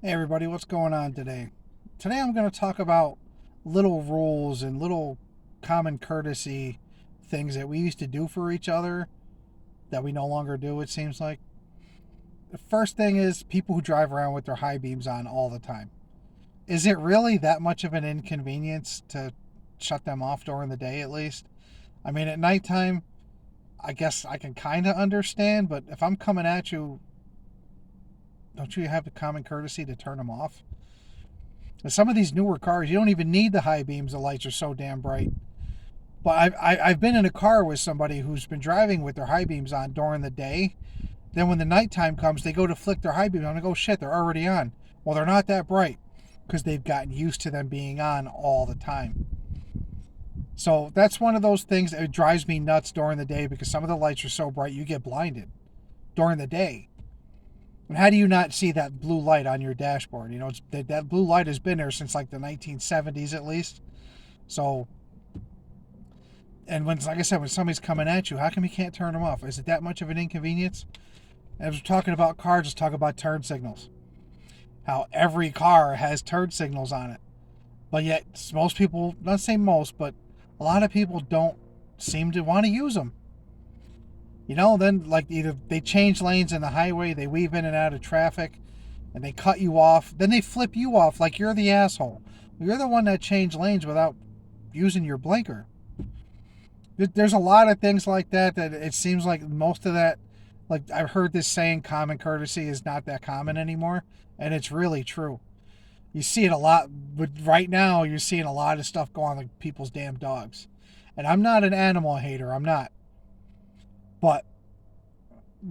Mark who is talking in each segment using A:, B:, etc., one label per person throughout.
A: Hey everybody, what's going on today? Today I'm going to talk about little rules and little common courtesy things that we used to do for each other that we no longer do, it seems like. The first thing is people who drive around with their high beams on all the time. Is it really that much of an inconvenience to shut them off during the day at least? I mean, at nighttime, I guess I can kind of understand, but if I'm coming at you, don't you have the common courtesy to turn them off? Some of these newer cars, you don't even need the high beams. The lights are so damn bright. But I've been in a car with somebody who's been driving with their high beams on during the day. Then when the nighttime comes, they go to flick their high beams on and go, shit, they're already on. Well, they're not that bright because they've gotten used to them being on all the time. So that's one of those things that drives me nuts during the day because some of the lights are so bright you get blinded during the day. And how do you not see that blue light on your dashboard? You know, that blue light has been there since like the 1970s at least. So, and when, like I said, when somebody's coming at you, how come you can't turn them off? Is it that much of an inconvenience? As we're talking about cars, let's talk about turn signals. How every car has turn signals on it. But yet, most people, not say most, but a lot of people don't seem to want to use them. You know, then like either they change lanes in the highway, they weave in and out of traffic, and they cut you off. Then they flip you off like you're the asshole. You're the one that changed lanes without using your blinker. There's a lot of things like that it seems like most of that, like I've heard this saying, common courtesy is not that common anymore, and it's really true. You see it a lot, but right now you're seeing a lot of stuff go on like people's damn dogs. And I'm not an animal hater, I'm not. But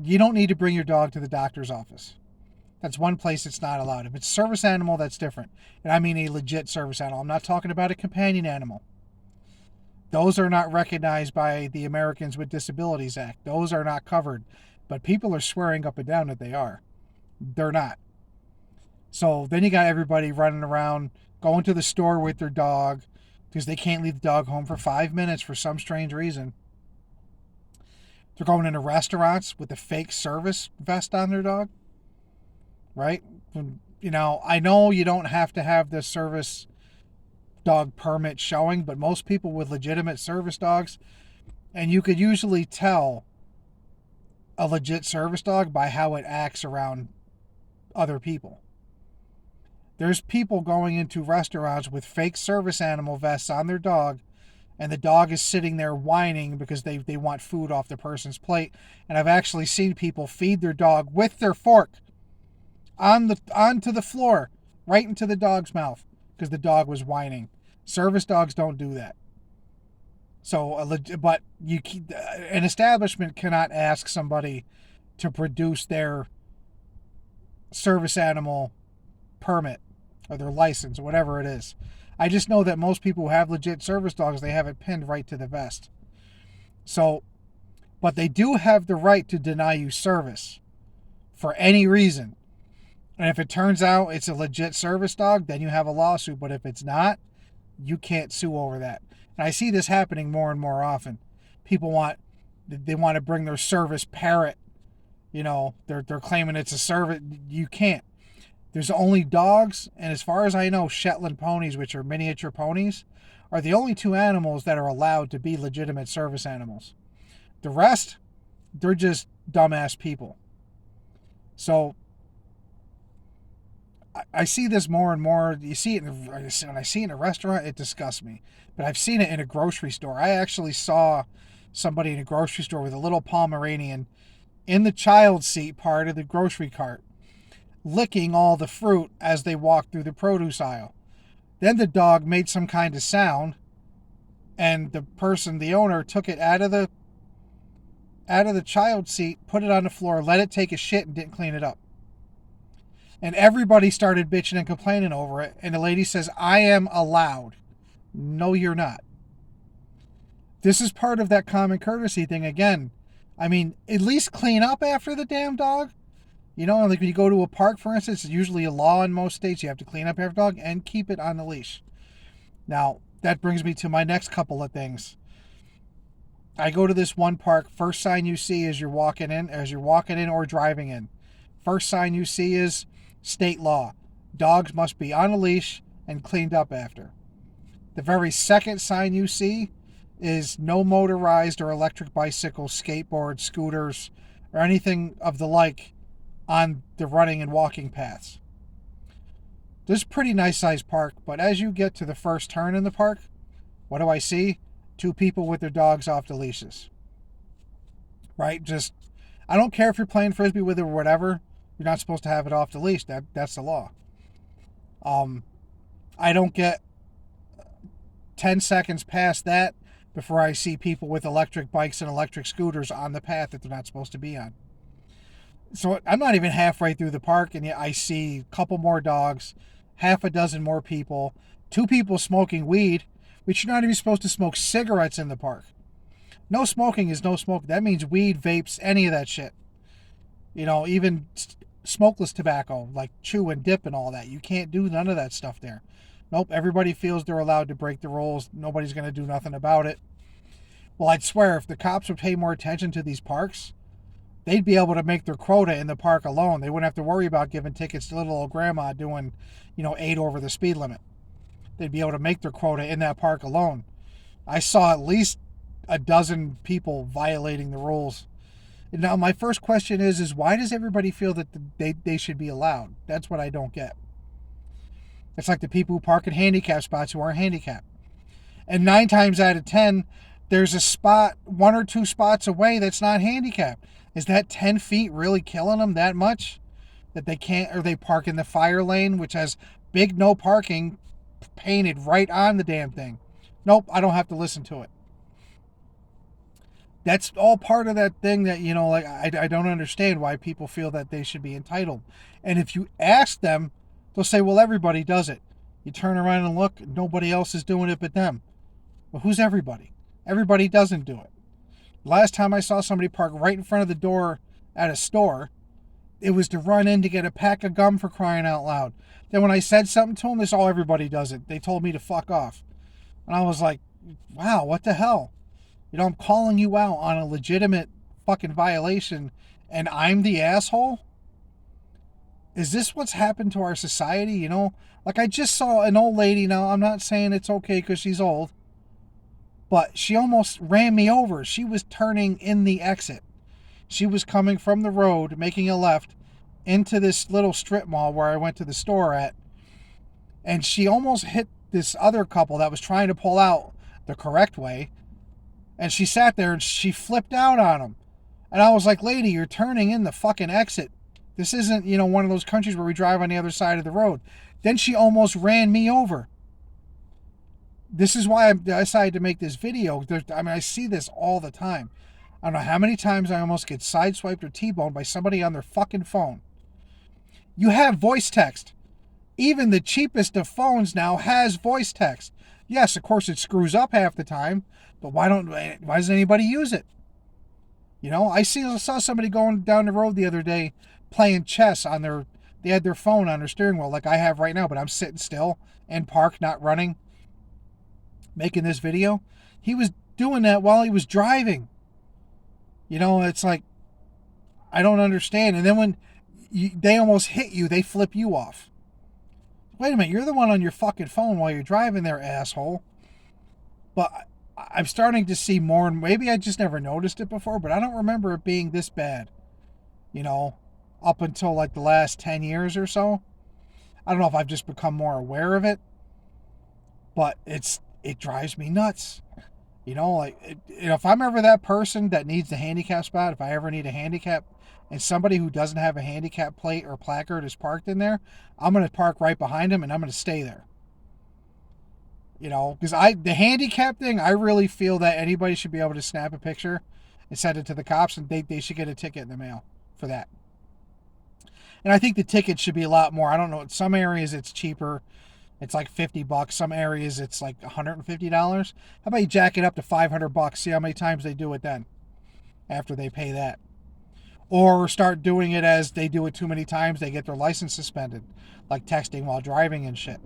A: you don't need to bring your dog to the doctor's office. That's one place it's not allowed. If it's a service animal, that's different. And I mean a legit service animal. I'm not talking about a companion animal. Those are not recognized by the Americans with Disabilities Act. Those are not covered. But people are swearing up and down that they are. They're not. So then you got everybody running around, going to the store with their dog because they can't leave the dog home for 5 minutes for some strange reason. They're going into restaurants with a fake service vest on their dog, right? You know, I know you don't have to have the service dog permit showing, but most people with legitimate service dogs, and you could usually tell a legit service dog by how it acts around other people. There's people going into restaurants with fake service animal vests on their dog, and the dog is sitting there whining because they want food off the person's plate. And I've actually seen people feed their dog with their fork onto the floor, right into the dog's mouth, because the dog was whining. Service dogs don't do that. So, but an establishment cannot ask somebody to produce their service animal permit or their license or whatever it is. I just know that most people who have legit service dogs, they have it pinned right to the vest. So, but they do have the right to deny you service for any reason. And if it turns out it's a legit service dog, then you have a lawsuit. But if it's not, you can't sue over that. And I see this happening more and more often. People want to bring their service parrot. You know, they're claiming it's a service. You can't. There's only dogs, and as far as I know, Shetland ponies, which are miniature ponies, are the only two animals that are allowed to be legitimate service animals. The rest, they're just dumbass people. So I see this more and more. You see it when I see it in a restaurant, it disgusts me. But I've seen it in a grocery store. I actually saw somebody in a grocery store with a little Pomeranian in the child seat part of the grocery cart, licking all the fruit as they walked through the produce aisle. Then the dog made some kind of sound, and the owner, took it out of the child seat, put it on the floor, let it take a shit, and didn't clean it up. And everybody started bitching and complaining over it. And the lady says, I am allowed. No, you're not. This is part of that common courtesy thing again. I mean, at least clean up after the damn dog. You know, like when you go to a park, for instance, it's usually a law in most states. You have to clean up after dog and keep it on the leash. Now, that brings me to my next couple of things. I go to this one park. First sign you see as you're walking in or driving in. First sign you see is state law. Dogs must be on a leash and cleaned up after. The very second sign you see is no motorized or electric bicycles, skateboards, scooters, or anything of the like on the running and walking paths. This is a pretty nice sized park, but as you get to the first turn in the park, what do I see? Two people with their dogs off the leashes. Right? I don't care if you're playing frisbee with it or whatever. You're not supposed to have it off the leash. That's the law. I don't get 10 seconds past that before I see people with electric bikes and electric scooters on the path that they're not supposed to be on. So I'm not even halfway through the park, and yet I see a couple more dogs, half a dozen more people, two people smoking weed, which you're not even supposed to smoke cigarettes in the park. No smoking is no smoking. That means weed, vapes, any of that shit. Even smokeless tobacco, like chew and dip and all that. You can't do none of that stuff there. Nope, everybody feels they're allowed to break the rules. Nobody's going to do nothing about it. Well, I'd swear if the cops would pay more attention to these parks, they'd be able to make their quota in the park alone. They wouldn't have to worry about giving tickets to little old grandma doing, 8 over the speed limit. They'd be able to make their quota in that park alone. I saw at least a dozen people violating the rules. Now, my first question is why does everybody feel that they should be allowed? That's what I don't get. It's like the people who park in handicap spots who aren't handicapped. And 9 times out of 10, there's a spot 1 or 2 spots away that's not handicapped. Is that 10 feet really killing them that much? That they can't, or they park in the fire lane, which has big no parking painted right on the damn thing. Nope, I don't have to listen to it. That's all part of that thing that, I don't understand why people feel that they should be entitled. And if you ask them, they'll say, well, everybody does it. You turn around and look, nobody else is doing it but them. Well, who's everybody? Everybody doesn't do it. Last time I saw somebody park right in front of the door at a store, it was to run in to get a pack of gum, for crying out loud. Then when I said something to them, they said, oh, everybody does it. They told me to fuck off. And I was like, wow, what the hell? I'm calling you out on a legitimate fucking violation, and I'm the asshole? Is this what's happened to our society? Like I just saw an old lady. Now, I'm not saying it's okay because she's old, but she almost ran me over. She was turning in the exit. She was coming from the road, making a left into this little strip mall where I went to the store at, and she almost hit this other couple that was trying to pull out the correct way. And she sat there and she flipped out on him. And I was like, lady, you're turning in the fucking exit. This isn't, one of those countries where we drive on the other side of the road. Then she almost ran me over. This is why I decided to make this video. I see this all the time. I don't know how many times I almost get sideswiped or T-boned by somebody on their fucking phone. You have voice text. Even the cheapest of phones now has voice text. Yes, of course it screws up half the time. But why doesn't anybody use it? I saw somebody going down the road the other day playing chess they had their phone on their steering wheel like I have right now, but I'm sitting still in park, not running, making this video. He was doing that while he was driving. It's like, I don't understand. And then when they almost hit you, they flip you off. Wait a minute, you're the one on your fucking phone while you're driving there, asshole. But I'm starting to see more, and maybe I just never noticed it before, but I don't remember it being this bad, up until like the last 10 years or so. I don't know if I've just become more aware of it, but it drives me nuts. If I'm ever that person that needs a handicap spot, if I ever need a handicap, and somebody who doesn't have a handicap plate or placard is parked in there, I'm going to park right behind him and I'm going to stay there. Because the handicap thing, I really feel that anybody should be able to snap a picture and send it to the cops, and they should get a ticket in the mail for that. And I think the ticket should be a lot more. I don't know. In some areas it's cheaper. It's like $50. Some areas it's like $150. How about you jack it up to $500? See how many times they do it then after they pay that. Or start doing it as they do it too many times, they get their license suspended, like texting while driving and shit.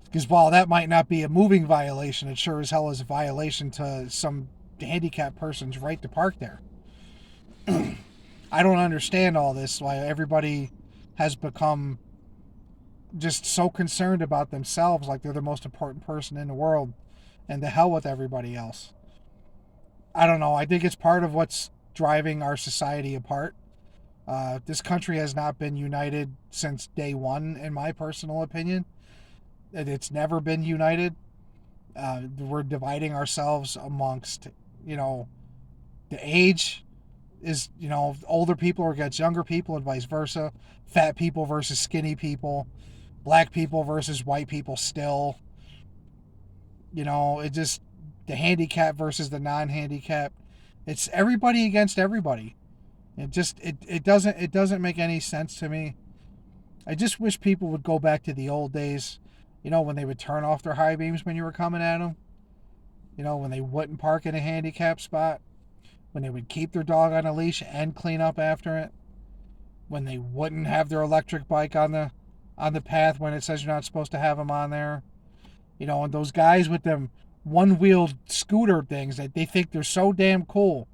A: Because while that might not be a moving violation, it sure as hell is a violation to some handicapped person's right to park there. I don't understand all this, why everybody has become just so concerned about themselves, like they're the most important person in the world, and to hell with everybody else. I don't know. I think it's part of what's driving our society apart. This country has not been united since day one, in my personal opinion. It's never been united. We're dividing ourselves amongst, you know, the age is, older people against younger people and vice versa. Fat people versus skinny people. Black people versus white people still. It just, the handicap versus the non-handicap. It's everybody against everybody. It doesn't make any sense to me. I just wish people would go back to the old days, when they would turn off their high beams when you were coming at them. When they wouldn't park in a handicap spot, when they would keep their dog on a leash and clean up after it, when they wouldn't have their electric bike on the path when it says you're not supposed to have them on there. And those guys with them one-wheeled scooter things that they think they're so damn cool.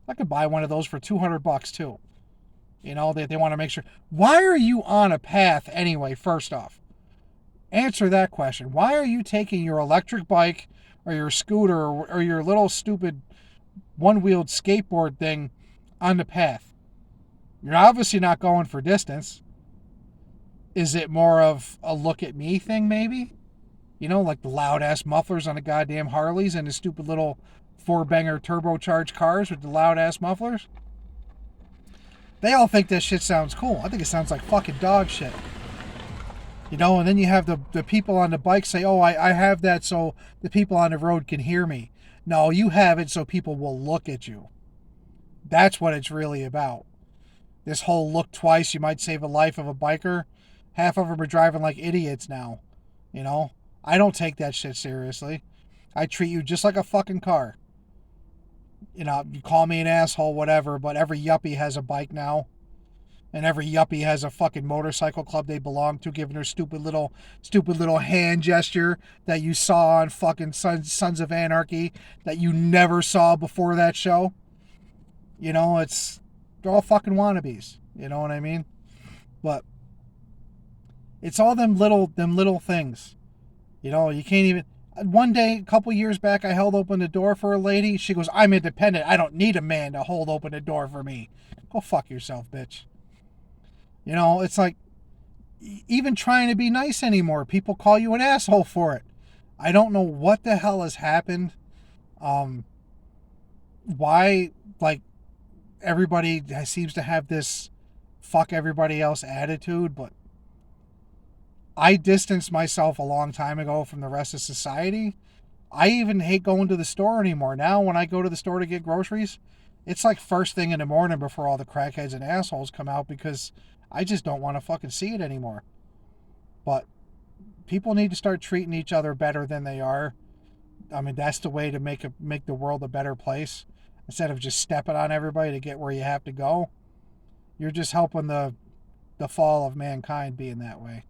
A: I could buy one of those for $200 too. They want to make sure. Why are you on a path anyway, first off? Answer that question. Why are you taking your electric bike or your scooter or your little stupid one-wheeled skateboard thing on the path? You're obviously not going for distance. Is it more of a look at me thing, maybe? Like the loud-ass mufflers on the goddamn Harleys and the stupid little four-banger turbocharged cars with the loud-ass mufflers? They all think that shit sounds cool. I think it sounds like fucking dog shit. And then you have the people on the bike say, oh, I have that so the people on the road can hear me. No, you have it so people will look at you. That's what it's really about. This whole look twice, you might save a life of a biker. Half of them are driving like idiots now. I don't take that shit seriously. I treat you just like a fucking car. You call me an asshole, whatever, but every yuppie has a bike now. And every yuppie has a fucking motorcycle club they belong to, giving their stupid little hand gesture that you saw on fucking Sons of Anarchy that you never saw before that show. They're all fucking wannabes. You know what I mean? But it's all them little things. You can't even. One day, a couple years back, I held open the door for a lady. She goes, I'm independent. I don't need a man to hold open the door for me. Go fuck yourself, bitch. It's like, even trying to be nice anymore, people call you an asshole for it. I don't know what the hell has happened. Why, everybody seems to have this fuck everybody else attitude, but I distanced myself a long time ago from the rest of society. I even hate going to the store anymore. Now, when I go to the store to get groceries, it's like first thing in the morning before all the crackheads and assholes come out because I just don't want to fucking see it anymore. But people need to start treating each other better than they are. I mean, that's the way to make the world a better place. Instead of just stepping on everybody to get where you have to go, you're just helping the fall of mankind being that way.